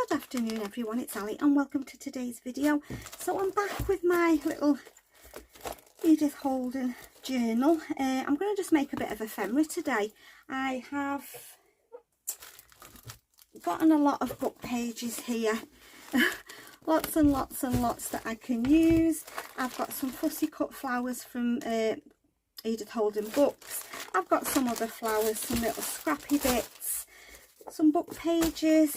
Good afternoon everyone, it's Ali and welcome to today's video. So I'm back with my little Edith Holden journal. I'm going to just make a bit of ephemera today. I have gotten a lot of book pages here. Lots and lots and lots that I can use. I've got some fussy cut flowers from Edith Holden books. I've got some other flowers, some little scrappy bits, some book pages,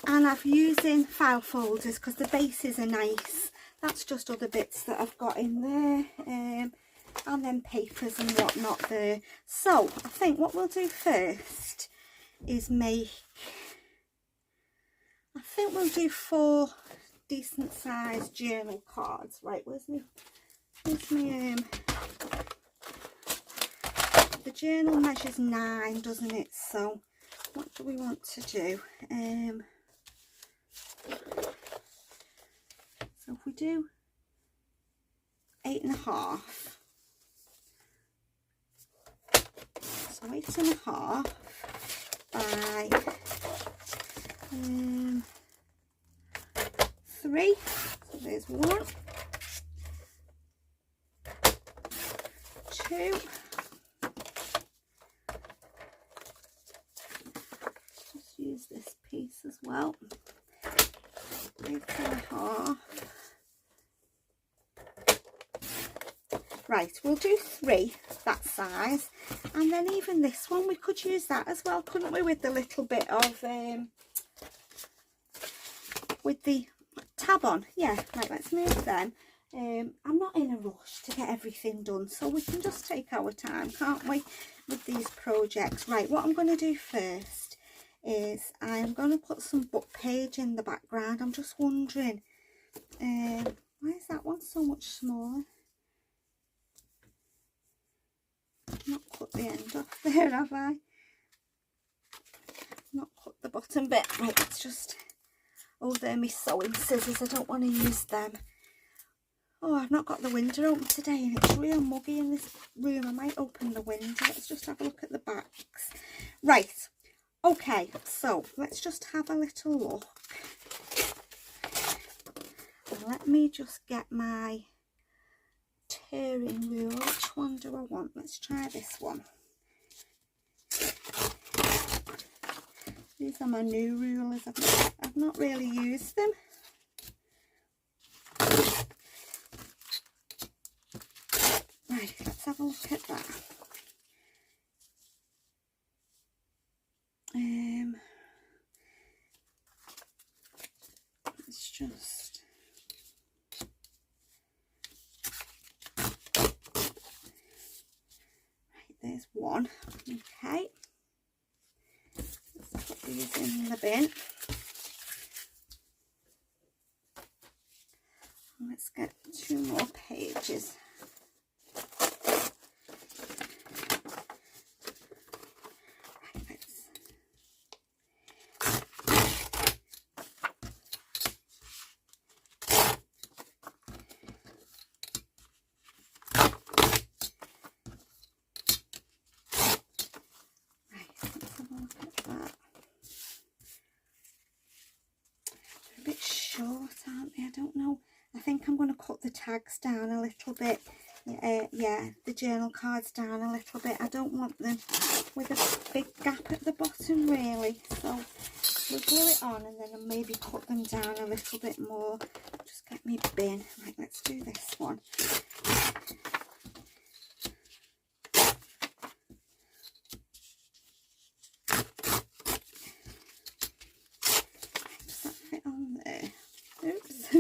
and I've using file folders because the bases are nice. That's just other bits that I've got in there, and then papers and whatnot there. So I think what we'll do first is we'll do 4 decent sized journal cards. Right, where's my the journal measures 9, doesn't it? So what do we want to do? So if we do 8.5, so 8.5 by 3, so there's 1, 2, just use this piece as well, 8.5. Right, we'll do 3 that size, and then even this one we could use that as well, couldn't we, with the little bit of with the tab on. Yeah, right, let's move them. I'm not in a rush to get everything done, so we can just take our time, can't we, with these projects. Right, what I'm going to do first is I'm going to put some book page in the background. I'm just wondering, why is that one so much smaller? Not cut the end off there, have I? Not cut the bottom bit. Right, let's just... Oh, they're my sewing scissors. I don't want to use them. Oh, I've not got the window open today and it's real muggy in this room. I might open the window. Let's just have a look at the backs. Right. Okay, so let's just have a little look. And let me just get my tearing rule. Which one do I want? Let's try this one. These are my new rulers. I've not really used them. Right, let's have a look at that. Let's just... There's one. Okay, let's put these in the bin. And let's get 2 more pages. Aren't they? I don't know. I think I'm going to cut the tags down a little bit. Yeah, the journal cards down a little bit. I don't want them with a big gap at the bottom really. So we'll glue it on and then I'll maybe cut them down a little bit more. Just get me bin. Right, let's do this one. Does that fit on there? Oops.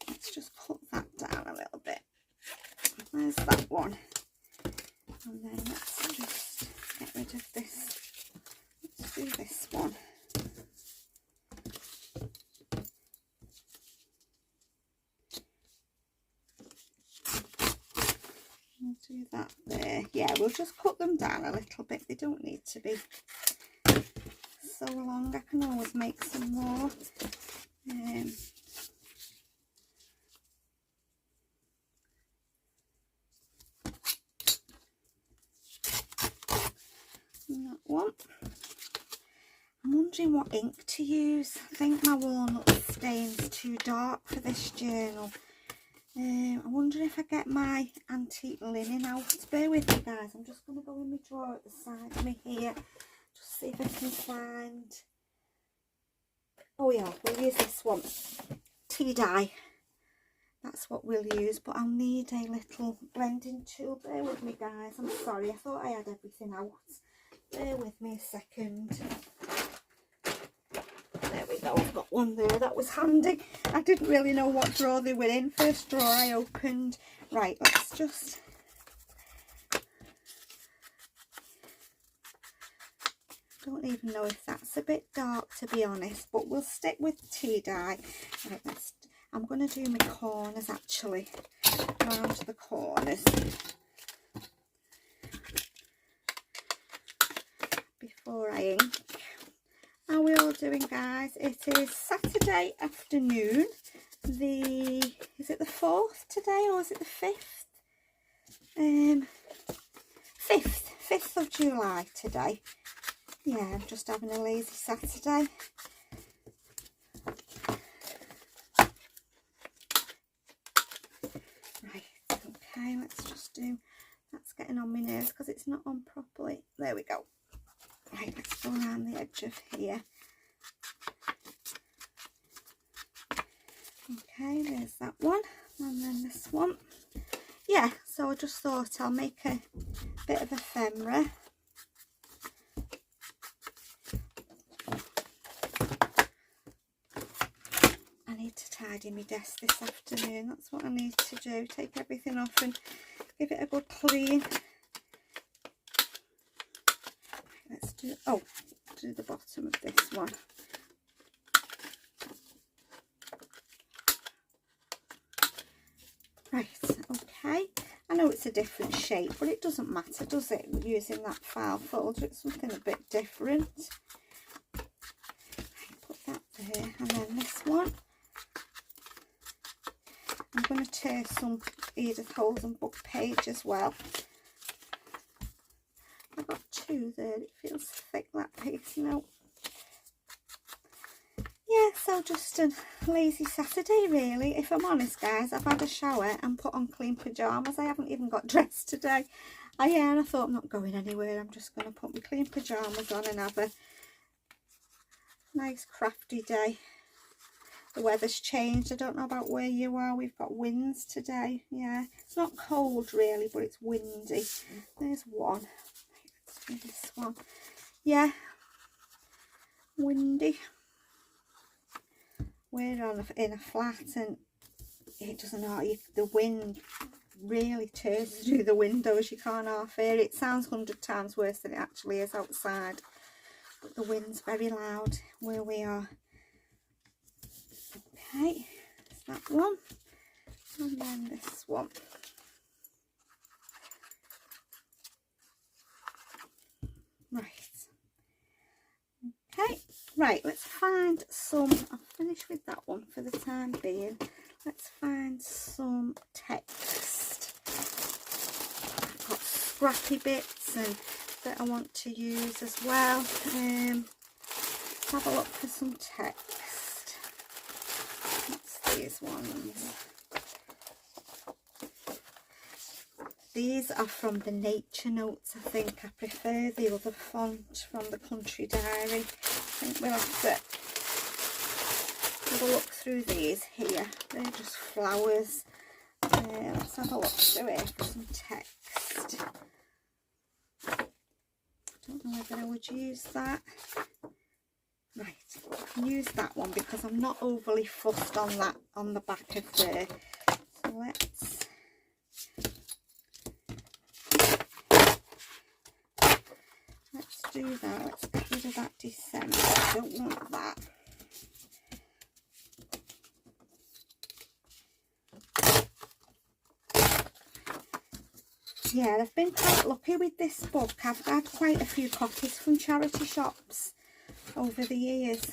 Let's just cut that down a little bit. There's that one. And then let's just get rid of this. Let's do this one. We'll do that there. Yeah, we'll just cut them down a little bit. They don't need to be so long. I can always make some more. one. I'm wondering what ink to use. I think my walnut stain's too dark for this journal. I wonder if I get my antique linen out. Bear with me, guys. I'm just going to go in my drawer at the side of me here. Just see if I can find... Oh yeah, we'll use this one. Tea dye. That's what we'll use, but I'll need a little blending tool. Bear with me, guys. I'm sorry, I thought I had everything out. Bear with me a second. There we go, I've got one there. That was handy. I didn't really know what drawer they were in. First drawer I opened. Right, let's just... Don't even know if that's a bit dark, to be honest, but we'll stick with tea dye. Right, I'm going to do my corners, actually, round the corners before I ink. How are we all doing, guys? It is Saturday afternoon. Is it the 4th today, or is it the 5th? 5th of July today. Yeah, I'm just having a lazy Saturday. Right, okay, let's just do... That's getting on my nerves because it's not on properly. There we go. Right, let's go around the edge of here. Okay, there's that one. And then this one. Yeah, so I just thought I'll make a bit of ephemera. I need to tidy my desk this afternoon. That's what I need to do. Take everything off and give it a good clean. Let's do, do the bottom of this one. Right, okay. I know it's a different shape, but it doesn't matter, does it? Using that file folder, it's something a bit different. Right, put that there, and then this one. I'm going to tear some Edith Holden book page as well. I've got two there. It feels thick, that piece. No. Yeah, so just a lazy Saturday, really. If I'm honest, guys, I've had a shower and put on clean pyjamas. I haven't even got dressed today. And I thought I'm not going anywhere. I'm just going to put my clean pyjamas on and have a nice crafty day. The weather's changed. I don't know about where you are. We've got winds today. Yeah, it's not cold really, but it's windy. There's one. Let's do this one. Yeah, windy. We're in a flat, and it doesn't know, the wind really tears through the windows. You can't half hear it. It sounds 100 times worse than it actually is outside, but the wind's very loud where we are. Okay, that's that one, and then this one. Right. Okay, right, let's find some, I'll finish with that one for the time being. Let's find some text. I've got scrappy bits and that I want to use as well. Let's have a look for some text. What's these ones? These are from the Nature Notes, I think. I prefer the other font from the Country Diary. I think we'll have to have a look through these here. They're just flowers. Let's have a look through it for some text. I don't know whether I would use that. Right, I can use that one because I'm not overly fussed on that on the back of there. So let's do that. Let's get rid of that December. I don't want that. Yeah, I've been quite lucky with this book. I've had quite a few copies from charity shops over the years.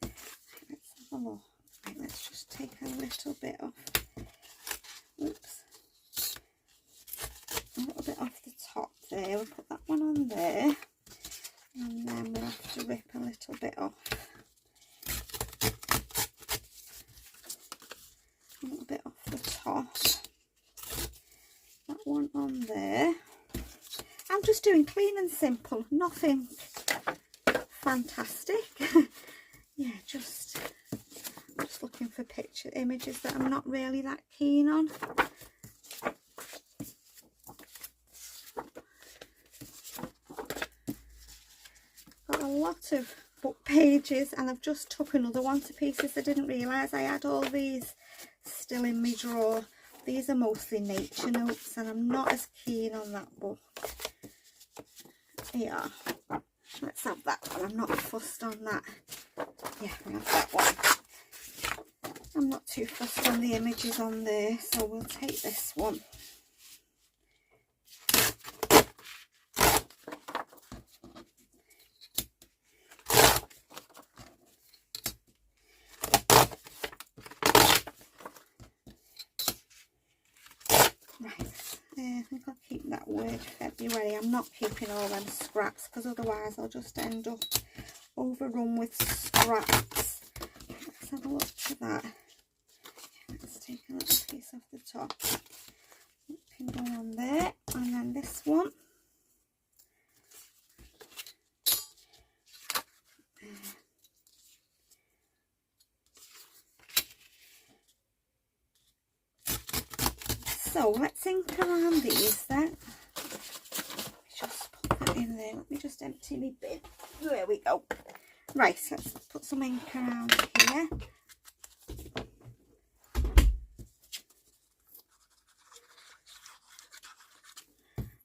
Let's have a look. Right, let's just take a little bit off. Oops. A little bit there, we'll put that one on there, and then we'll have to rip a little bit off. A little bit off the top. That one on there. I'm just doing clean and simple, nothing fantastic. Yeah, just looking for picture images that I'm not really that keen on. Got a lot of book pages, and I've just took another one to pieces. I didn't realise I had all these still in my drawer. These are mostly nature notes, and I'm not as keen on that book. Yeah, let's have that one. I'm not fussed on that. Yeah, we have that one. I'm not too fussed on the images on there, so we'll take this one. I think I'll keep that word February. I'm not keeping all them scraps, because otherwise I'll just end up overrun with scraps. Let's have a look at that. Let's take a little piece off the top. It can go on there, and then this one. So let's ink around these then. Just put that in there. Let me just empty my bin. There we go. Right, let's put some ink around here.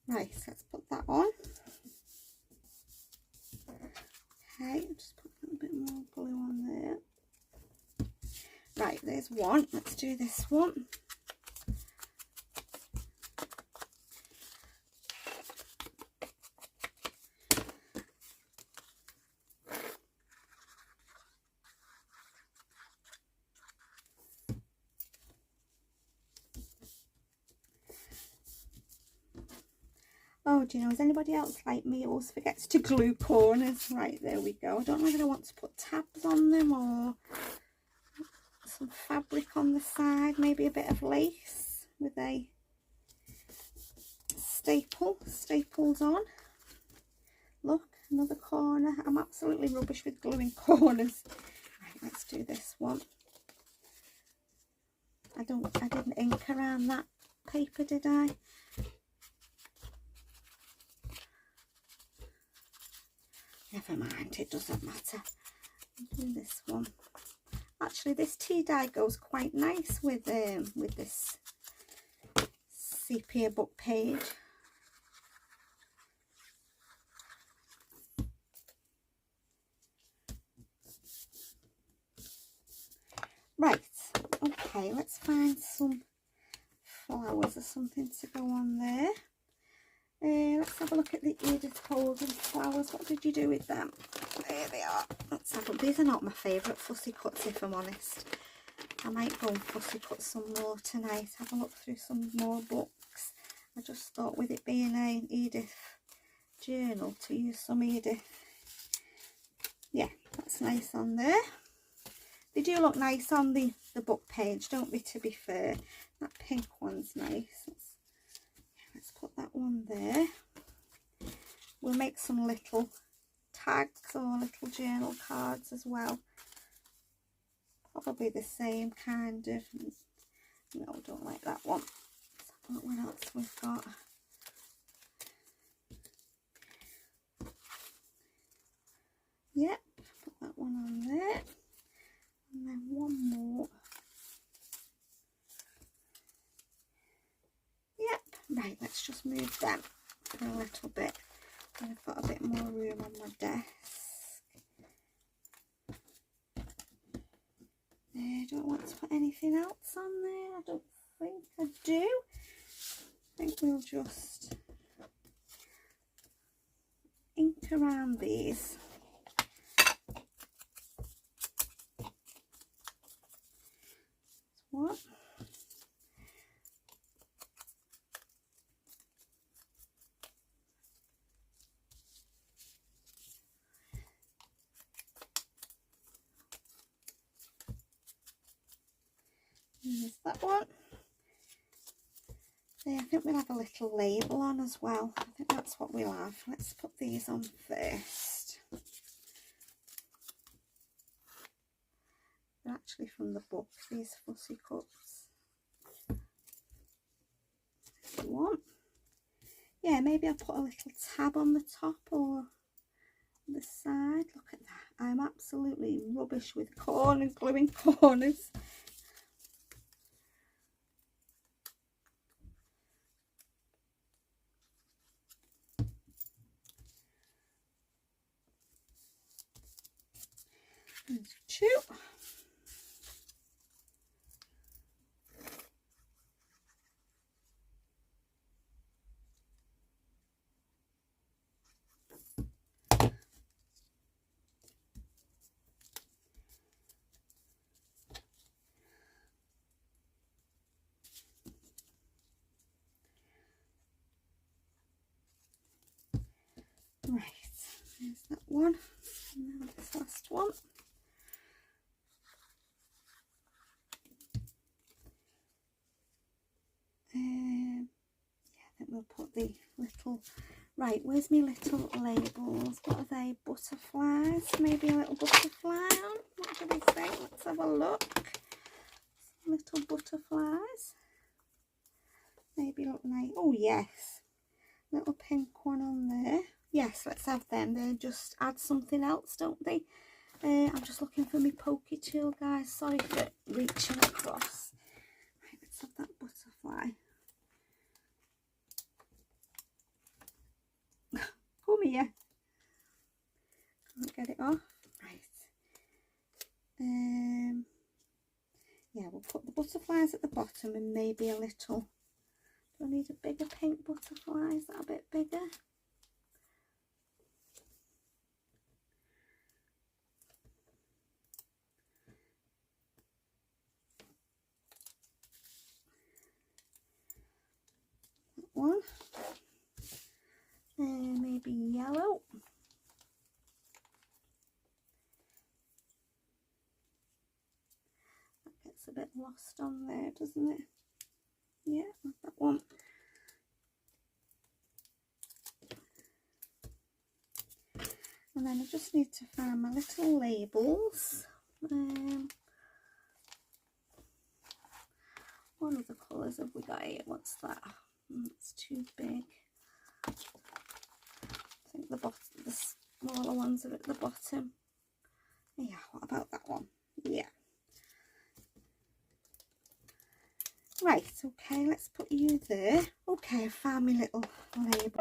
Right, let's put that on. Okay, just put a little bit more glue on there. Right, there's one. Let's do this one. Oh, do you know, is anybody else like me who always forgets to glue corners? Right, there we go. I don't know whether I want to put tabs on them or some fabric on the side, maybe a bit of lace with a staples on. Look, another corner. I'm absolutely rubbish with gluing corners. Right, let's do this one. I didn't ink around that paper, did I? Never mind, it doesn't matter. I'll do this one. Actually, this tea dye goes quite nice with this sepia book page. Right, okay, let's find some flowers or something to go on there. Let's have a look at the Edith Holden flowers. What did you do with them? There they are. Let's have a look. These are not my favourite fussy cuts, if I'm honest. I might go and fussy cut some more tonight. Have a look through some more books. I just thought, with it being an Edith journal, to use some Edith. Yeah, that's nice on there. They do look nice on the book page, don't they, to be fair. That pink one's nice. Let's put that one there. We'll make some little tags or little journal cards as well. Probably the same kind of. No, don't like that one. Let's have a look what else we've got. Yep, put that one on there. And then one more. Yep, right, let's just move them for a little bit. And I've got a bit more room on my desk. I don't want to put anything else on there. I don't think I do. I think we'll just ink around these. What? There's that one. I think we'll have a little label on as well. I think that's what we'll have. Let's put these on first. They're actually from the book, these fussy cups. One. Yeah, maybe I'll put a little tab on the top or the side. Look at that. I'm absolutely rubbish with corners, gluing corners. There's two. Right, there's that one. And now this last one. Yeah, I think we'll put the little, right, where's my little labels? What are they? Butterflies? Maybe a little butterfly on? What do we think? Let's have a look. Little butterflies. Maybe look like, oh yes, little pink one on there. Yes, let's have them. They just add something else, don't they? I'm just looking for my pokey tool, guys. Sorry for reaching across. Right, let's have that butterfly. Come here. Can't get it off. Right. Yeah, we'll put the butterflies at the bottom and maybe a little. Do I need a bigger pink butterfly? Is that a bit bigger? That one. Maybe yellow. That gets a bit lost on there, doesn't it? Yeah, that one. And then I just need to find my little labels. What other colours have we got here? What's that? It's too big. I think the bottom, the smaller ones are at the bottom. Yeah, what about that one? Yeah. Right, okay, let's put you there. Okay, I found my little label.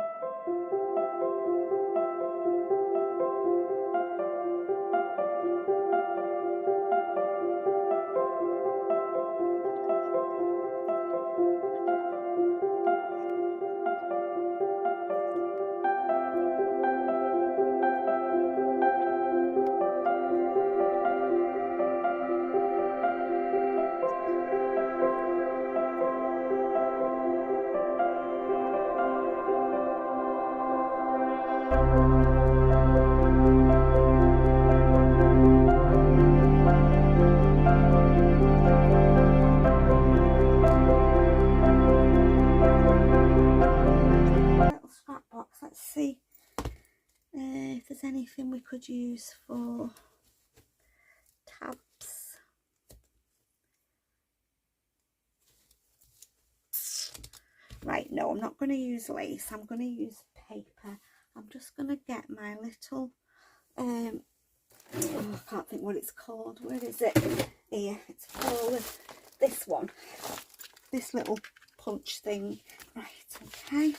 See if there's anything we could use for tabs. Right, no, I'm not going to use lace. I'm going to use paper. I'm just going to get my little oh, I can't think what it's called. Where is it? Here, it's for this one, this little punch thing. Right, okay.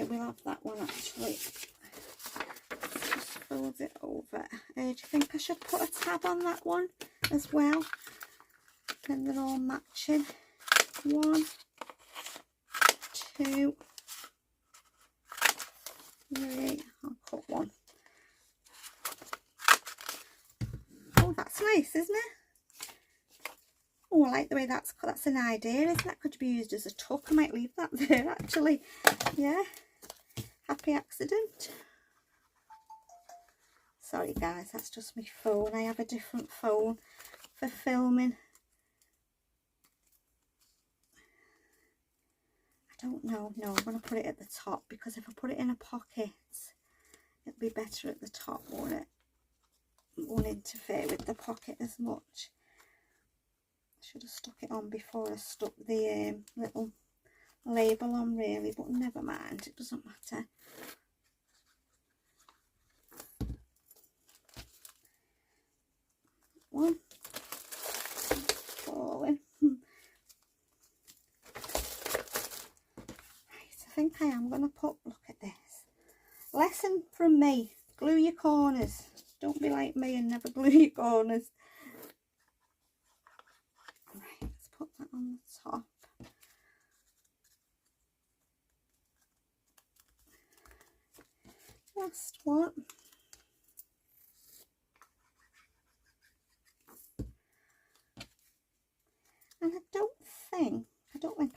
We'll have that one actually. Just fold it over. Do you think I should put a tab on that one as well? Then they're all matching. 1, 2, 3. I'll put one. Oh, that's nice, isn't it? Oh, I like the way that's an idea, isn't that? Could be used as a tuck. I might leave that there actually. Yeah, happy accident. Sorry guys, that's just my phone. I have a different phone for filming. I don't know. No, I'm going to put it at the top, because if I put it in a pocket, it'll be better at the top, won't it? It won't interfere with the pocket as much. I should have stuck it on before I stuck the little label on, really, but never mind, it doesn't matter. One, falling. Right, I think I am going to put, look at this. Lesson from me, glue your corners. Don't be like me and never glue your corners. Right, let's put that on the top. Last one. And I don't think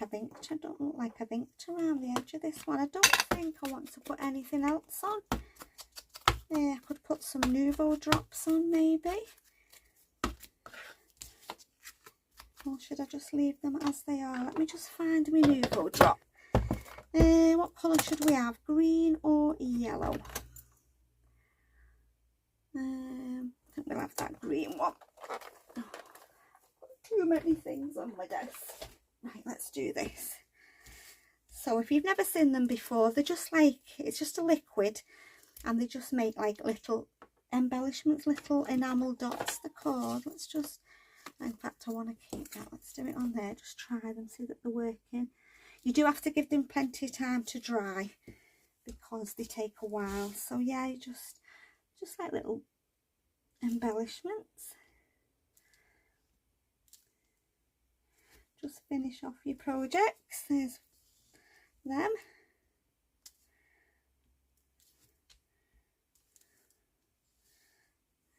I've inked. I don't look like I've inked around the edge of this one. I don't think I want to put anything else on. I could put some Nouveau drops on maybe. Or should I just leave them as they are? Let me just find my Nouveau drop. What colour should we have? Green or yellow? I think we'll have that green one. Oh, too many things on my desk. Right, let's do this. So if you've never seen them before, they're just like, it's just a liquid, and they just make like little embellishments, little enamel dots, they're called. Let's just, in fact I want to keep that. Let's do it on there, just try them, see that they're working. You do have to give them plenty of time to dry, because they take a while. So yeah, just like little embellishments. Just finish off your projects. There's them.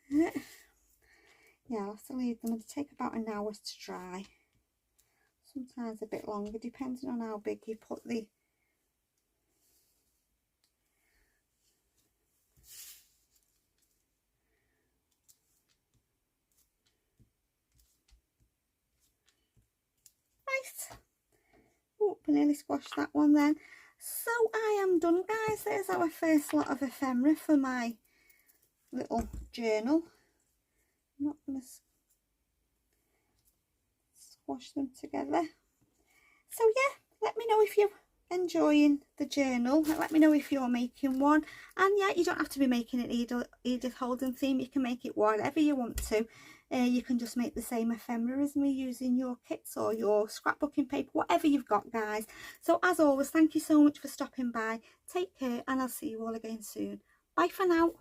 Yeah, I'll have to leave them. It'll take about an hour to dry. Sometimes a bit longer, depending on how big you put the right. Oh, I nearly squashed that one then. So I am done, guys. There's our first lot of ephemera for my little journal. I'm not going to squash them together. So yeah, let me know if you're enjoying the journal. Let me know if you're making one. And yeah, you don't have to be making an Edith Holden theme. You can make it whatever you want to. You can just make the same ephemera as me using your kits or your scrapbooking paper, whatever you've got, guys. So as always, thank you so much for stopping by. Take care, and I'll see you all again soon. Bye for now.